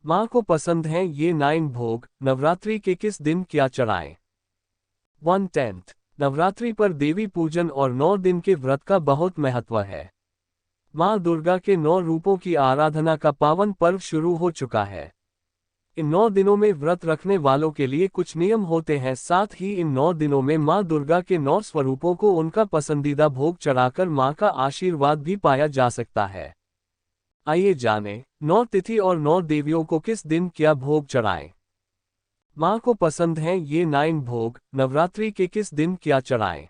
माँ को पसंद हैं ये 9 भोग। नवरात्रि के किस दिन क्या चढ़ाएं? 1/10 नवरात्रि पर देवी पूजन और 9 दिन के व्रत का बहुत महत्व है। माँ दुर्गा के 9 रूपों की आराधना का पावन पर्व शुरू हो चुका है। इन 9 दिनों में व्रत रखने वालों के लिए कुछ नियम होते हैं, साथ ही इन 9 दिनों में माँ दुर्गा के 9 स्वरूपों को उनका पसंदीदा भोग चढ़ाकर माँ का आशीर्वाद भी पाया जा सकता है। आइए जानें, 9 तिथि और 9 देवियों को किस दिन क्या भोग चढ़ाएं। माँ को पसंद हैं ये 9 भोग। नवरात्रि के किस दिन क्या चढ़ाएं?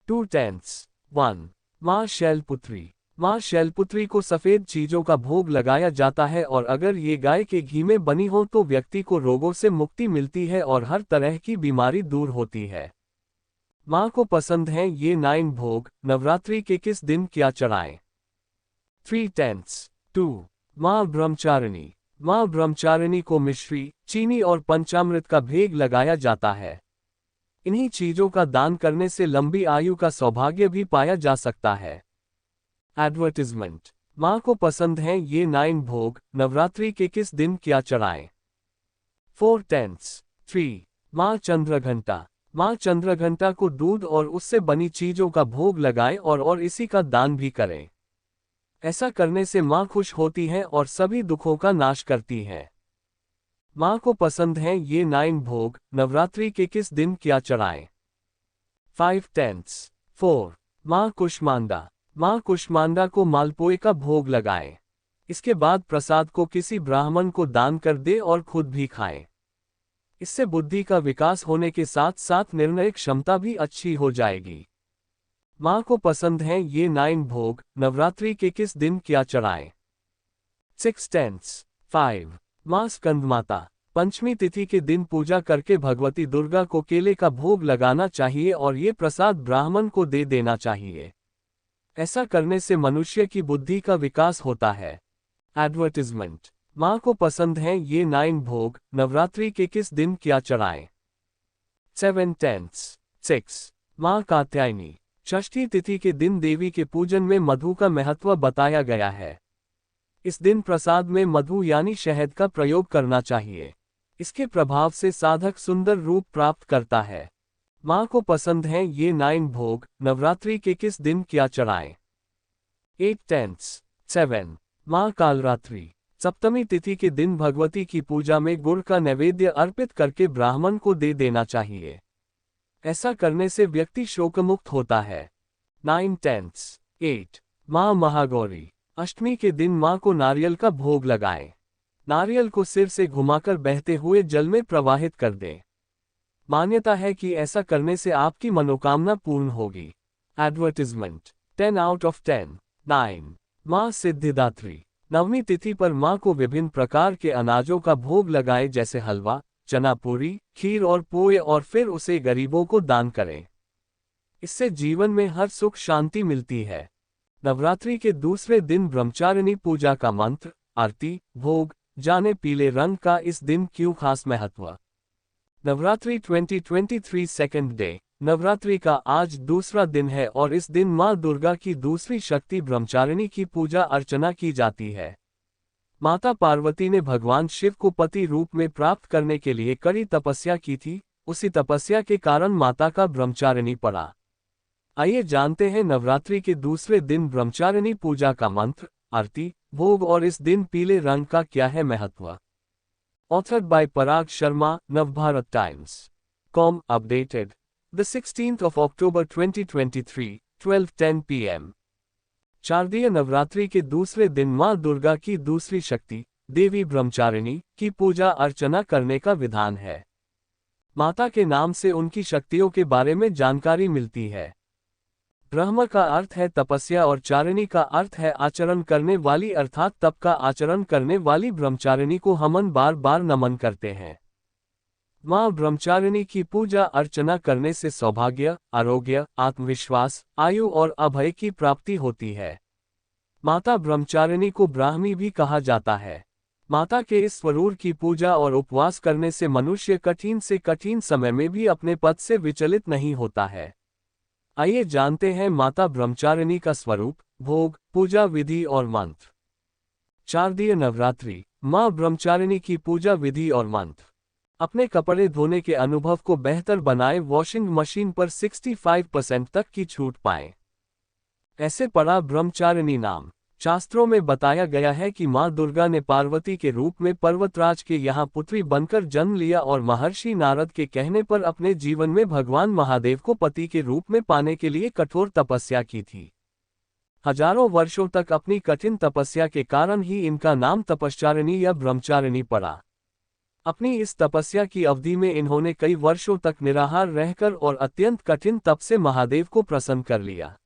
2/10 1 माँ शैलपुत्री। माँ शैलपुत्री को सफेद चीजों का भोग लगाया जाता है और अगर ये गाय के घी में बनी हो तो व्यक्ति को रोगों से मुक्ति मिलती है और हर तरह की बीमारी दूर होती है। माँ को पसंद हैं ये 9 भोग। नवरात्रि के किस दिन क्या चढ़ाएं? 3/10 2 माँ ब्रह्मचारिणी। माँ ब्रह्मचारिणी को मिश्री, चीनी और पंचामृत का भेग लगाया जाता है। इन्हीं चीजों का दान करने से लंबी आयु का सौभाग्य भी पाया जा सकता है। एडवर्टाइजमेंट। माँ को पसंद हैं ये 9 भोग। नवरात्रि के किस दिन क्या चढ़ाएं? 4/10 3 माँ चंद्रघंटा। माँ चंद्रघंटा को दूध और उससे बनी चीजों का भोग लगाएं और इसी का दान भी करें। ऐसा करने से माँ खुश होती हैं और सभी दुखों का नाश करती हैं। माँ को पसंद हैं ये 9 भोग। नवरात्रि के किस दिन क्या चढ़ाएं? 5/10 4 माँ कुष्मांडा। माँ कुष्मांडा को मालपुए का भोग लगाएं। इसके बाद प्रसाद को किसी ब्राह्मण को दान कर दे और खुद भी खाएं। इससे बुद्धि का विकास होने के साथ साथ निर्णय क्षमता भी अच्छी हो जाएगी। माँ को पसंद हैं ये 9 भोग। नवरात्रि के किस दिन क्या चढ़ाएं? 6/10 5 माँ स्कंदमाता। पंचमी तिथि के दिन पूजा करके भगवती दुर्गा को केले का भोग लगाना चाहिए और ये प्रसाद ब्राह्मण को दे देना चाहिए। ऐसा करने से मनुष्य की बुद्धि का विकास होता है। एडवर्टाइजमेंट। माँ को पसंद हैं ये 9 भोग। नवरात्रि के किस दिन क्या चढ़ाएं? 7/10 6 माँ कात्यायनी। षष्ठी तिथि के दिन देवी के पूजन में मधु का महत्व बताया गया है। इस दिन प्रसाद में मधु यानी शहद का प्रयोग करना चाहिए। इसके प्रभाव से साधक सुंदर रूप प्राप्त करता है। माँ को पसंद हैं ये 9 भोग। नवरात्रि के किस दिन क्या चढ़ाएं? 8/10 7 माँ कालरात्रि। सप्तमी तिथि के दिन भगवती की पूजा में गुड़ का नैवेद्य अर्पित करके ब्राह्मण को दे देना चाहिए। ऐसा करने से व्यक्ति शोकमुक्त होता है। 9/10 8 माँ महागौरी। अष्टमी के दिन माँ को नारियल का भोग लगाएं। नारियल को सिर से घुमाकर बहते हुए जल में प्रवाहित कर दें। मान्यता है कि ऐसा करने से आपकी मनोकामना पूर्ण होगी। एडवर्टाइजमेंट। 10/10 9 माँ सिद्धिदात्री। नवमी तिथि पर माँ को विभिन्न प्रकार के अनाजों का भोग लगाएं, जैसे हलवा, चना पूरी, खीर और पोए, और फिर उसे गरीबों को दान करें। इससे जीवन में हर सुख शांति मिलती है। नवरात्रि के दूसरे दिन ब्रह्मचारिणी पूजा का मंत्र, आरती, भोग जाने पीले रंग का इस दिन क्यों खास महत्व? Navratri 2023 second day. नवरात्रि का आज दूसरा दिन है और इस दिन माँ दुर्गा की दूसरी शक्ति ब्रह्मचारिणी की पूजा अर्चना की जाती है। माता पार्वती ने भगवान शिव को पति रूप में प्राप्त करने के लिए कड़ी तपस्या की थी। उसी तपस्या के कारण माता का ब्रह्मचारिणी पड़ा। आइए जानते हैं नवरात्रि के दूसरे दिन ब्रह्मचारिणी पूजा का मंत्र, आरती, भोग और इस दिन पीले रंग का क्या है महत्व। Authored by Parag Sharma, Navbharat Times. Updated. The 16th of October 2023, 12:10 p.m. शारदीय नवरात्रि के दूसरे दिन माँ दुर्गा की दूसरी शक्ति, देवी ब्रह्मचारिणी, की पूजा अर्चना करने का विधान है। माता के नाम से उनकी शक्तियों के बारे में जानकारी मिलती है। ब्रह्म का अर्थ है तपस्या और चारिणी का अर्थ है आचरण करने वाली, अर्थात तप का आचरण करने वाली ब्रह्मचारिणी को हम बार बार नमन करते हैं। माँ ब्रह्मचारिणी की पूजा अर्चना करने से सौभाग्य, आरोग्य, आत्मविश्वास, आयु और अभय की प्राप्ति होती है। माता ब्रह्मचारिणी को ब्राह्मी भी कहा जाता है। माता के इस स्वरूप की पूजा और उपवास करने से मनुष्य कठिन से कठिन समय में भी अपने पद से विचलित नहीं होता है। आइए जानते हैं माता ब्रह्मचारिणी का स्वरूप, भोग, पूजा विधि और मंत्र। शारदीय नवरात्रि। माँ ब्रह्मचारिणी की पूजा विधि और मंत्र। अपने कपड़े धोने के अनुभव को बेहतर बनाएं, वॉशिंग मशीन पर 65% तक की छूट पाएं। ऐसे पड़ा ब्रह्मचारिणी नाम। शास्त्रों में बताया गया है कि माँ दुर्गा ने पार्वती के रूप में पर्वतराज के यहाँ पुत्री बनकर जन्म लिया और महर्षि नारद के कहने पर अपने जीवन में भगवान महादेव को पति के रूप में पाने के लिए कठोर तपस्या की थी। हजारों वर्षों तक अपनी कठिन तपस्या के कारण ही इनका नाम तपश्चारिणी या ब्रह्मचारिणी पड़ा। अपनी इस तपस्या की अवधि में इन्होंने कई वर्षों तक निराहार रहकर और अत्यंत कठिन तप से महादेव को प्रसन्न कर लिया।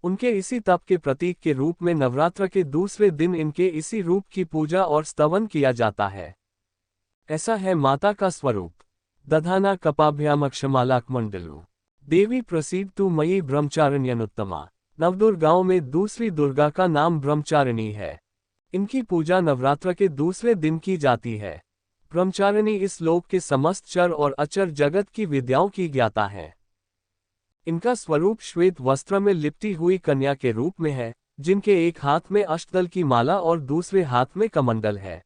उनके इसी तप के प्रतीक के रूप में नवरात्र के दूसरे दिन इनके इसी रूप की पूजा और स्तवन किया जाता है। ऐसा है माता का स्वरूप। दधाना कपाभ्यामक्षमालाकमंडलु देवी प्रसीदतु मयि ब्रह्मचारिण्यनुत्तमा। नवदुर्गाओं में दूसरी दुर्गा का नाम ब्रह्मचारिणी है। इनकी पूजा नवरात्र के दूसरे दिन की जाती है। ब्रह्मचारिणी इस लोक के समस्त चर और अचर जगत की विद्याओं की ज्ञाता है। इनका स्वरूप श्वेत वस्त्र में लिपटी हुई कन्या के रूप में है, जिनके एक हाथ में अष्टदल की माला और दूसरे हाथ में कमंडल है।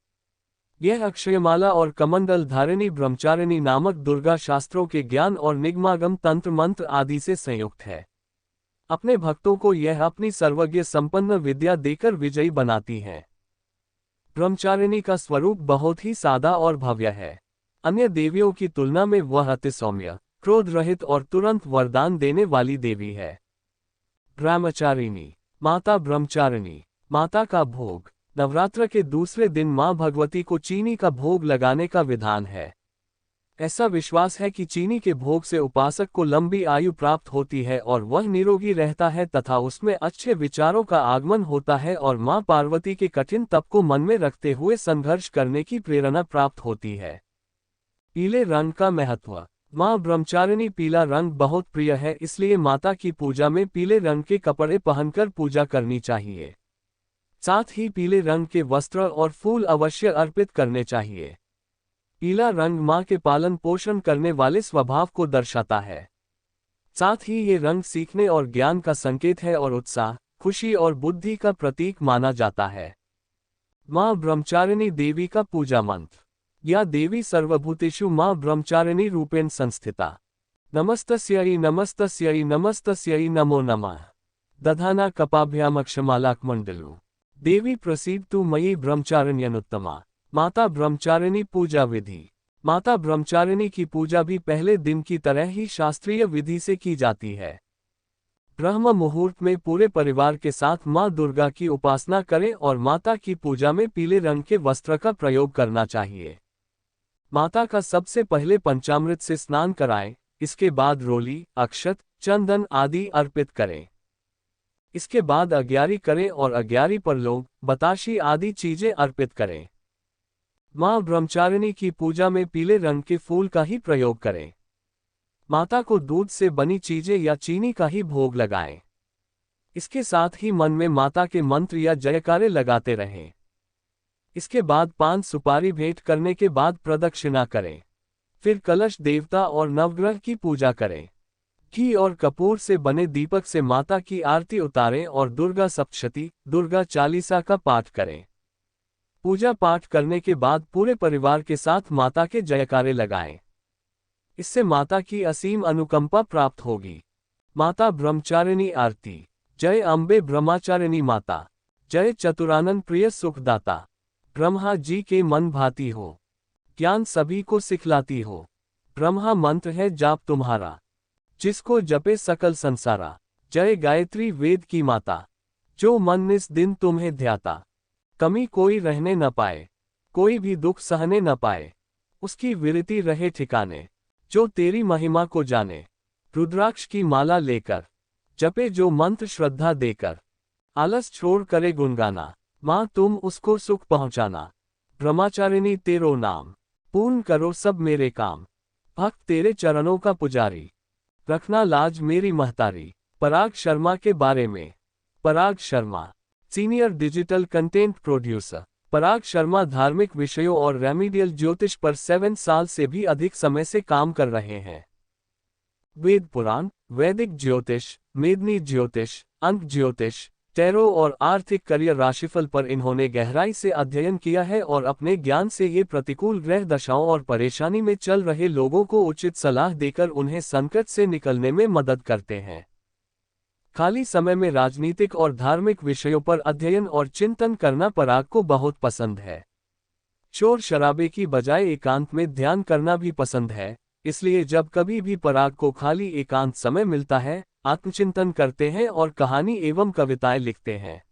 यह अक्षयमाला और कमंडल धारिणी ब्रह्मचारिणी नामक दुर्गा शास्त्रों के ज्ञान और निगमागम तंत्र मंत्र आदि से संयुक्त है। अपने भक्तों को यह अपनी सर्वज्ञ संपन्न विद्या देकर विजयी बनाती है। ब्रह्मचारिणी का स्वरूप बहुत ही सादा और भव्य है। अन्य देवियों की तुलना में वह अति सौम्य, क्रोध रहित और तुरंत वरदान देने वाली देवी है। ब्रह्मचारिणी माता ब्रह्मचारिणी। माता का भोग। नवरात्र के दूसरे दिन मां भगवती को चीनी का भोग लगाने का विधान है। ऐसा विश्वास है कि चीनी के भोग से उपासक को लंबी आयु प्राप्त होती है और वह निरोगी रहता है तथा उसमें अच्छे विचारों का आगमन होता है और मां पार्वती के कठिन तप को मन में रखते हुए संघर्ष करने की प्रेरणा प्राप्त होती है। पीले रंग का महत्व। मां ब्रह्मचारिणी पीला रंग बहुत प्रिय है, इसलिए माता की पूजा में पीले रंग के कपड़े पहनकर पूजा करनी चाहिए। साथ ही पीले रंग के वस्त्र और फूल अवश्य अर्पित करने चाहिए। पीला रंग मां के पालन पोषण करने वाले स्वभाव को दर्शाता है। साथ ही ये रंग सीखने और ज्ञान का संकेत है और उत्साह, खुशी और बुद्धि का प्रतीक माना जाता है। मां ब्रह्मचारिणी देवी का पूजा मंत्र। या देवी सर्वभूतेषु मां ब्रह्मचारिणी रूपेण संस्थिता। नमस्तस्यै नमस्तस्यै नमस्तस्यै नमो नमः। दधाना कपाभ्यामक्षमालाकमंडलु देवी प्रसीदतु मयि ब्रह्मचारिण्यनुत्तमा। माता ब्रह्मचारिणी पूजा विधि। माता ब्रह्मचारिणी की पूजा भी पहले दिन की तरह ही शास्त्रीय विधि से की जाती है। ब्रह्म मुहूर्त में पूरे परिवार के साथ मां दुर्गा की उपासना करें और माता की पूजा में पीले रंग के वस्त्र का प्रयोग करना चाहिए। माता का सबसे पहले पंचामृत से स्नान कराएं, इसके बाद रोली, अक्षत, चंदन आदि अर्पित करें। इसके बाद अग्यारी करें और अग्यारी पर लौंग, बताशी आदि चीजें अर्पित करें। मां ब्रह्मचारिणी की पूजा में पीले रंग के फूल का ही प्रयोग करें। माता को दूध से बनी चीजें या चीनी का ही भोग लगाएं। इसके साथ ही मन में माता के मंत्र या जयकारे लगाते रहें। इसके बाद पान सुपारी भेंट करने के बाद प्रदक्षिणा करें। फिर कलश देवता और नवग्रह की पूजा करें। घी और कपूर से बने दीपक से माता की आरती उतारें और दुर्गा सप्तशती, दुर्गा चालीसा का पाठ करें। पूजा पाठ करने के बाद पूरे परिवार के साथ माता के जयकारे लगाएं। इससे माता की असीम अनुकंपा प्राप्त होगी। माता ब्रह्मचारिणी आरती। जय अम्बे ब्रह्मचारिणी माता। जय चतुरानन प्रिय सुखदाता। ब्रह्मा जी के मन भाती हो, ज्ञान सभी को सिखलाती हो। ब्रह्मा मंत्र है जाप तुम्हारा, जिसको जपे सकल संसारा। जय गायत्री वेद की माता, जो मन निस दिन तुम्हें ध्याता। कमी कोई रहने न पाए, कोई भी दुख सहने न पाए। उसकी विरति रहे ठिकाने, जो तेरी महिमा को जाने। रुद्राक्ष की माला लेकर, जपे जो मंत्र श्रद्धा देकर। आलस छोड़ करे गुनगाना, माँ तुम उसको सुख पहुँचाना। ब्रह्मचारिणी तेरो नाम, पूर्ण करो सब मेरे काम। भक्त तेरे चरणों का पुजारी, रखना लाज मेरी महतारी। पराग शर्मा के बारे में। Parag Sharma senior digital content producer. Parag Sharma धार्मिक विषयों और रेमीडियल ज्योतिष पर 7 साल से भी अधिक समय से काम कर रहे हैं। वेद पुराण, वैदिक ज्योतिष, मेदिनी ज्योतिष, अंक ज्योतिष, टैरो और आर्थिक करियर राशिफल पर इन्होंने गहराई से अध्ययन किया है और अपने ज्ञान से ये प्रतिकूल ग्रह दशाओं और परेशानी में चल रहे लोगों को उचित सलाह देकर उन्हें संकट से निकलने में मदद करते हैं। खाली समय में राजनीतिक और धार्मिक विषयों पर अध्ययन और चिंतन करना पराग को बहुत पसंद है। शोर शराबे की बजाय एकांत में ध्यान करना भी पसंद है, इसलिए जब कभी भी पराग को खाली एकांत समय मिलता है, आत्मचिंतन करते हैं और कहानी एवं कविताएं लिखते हैं।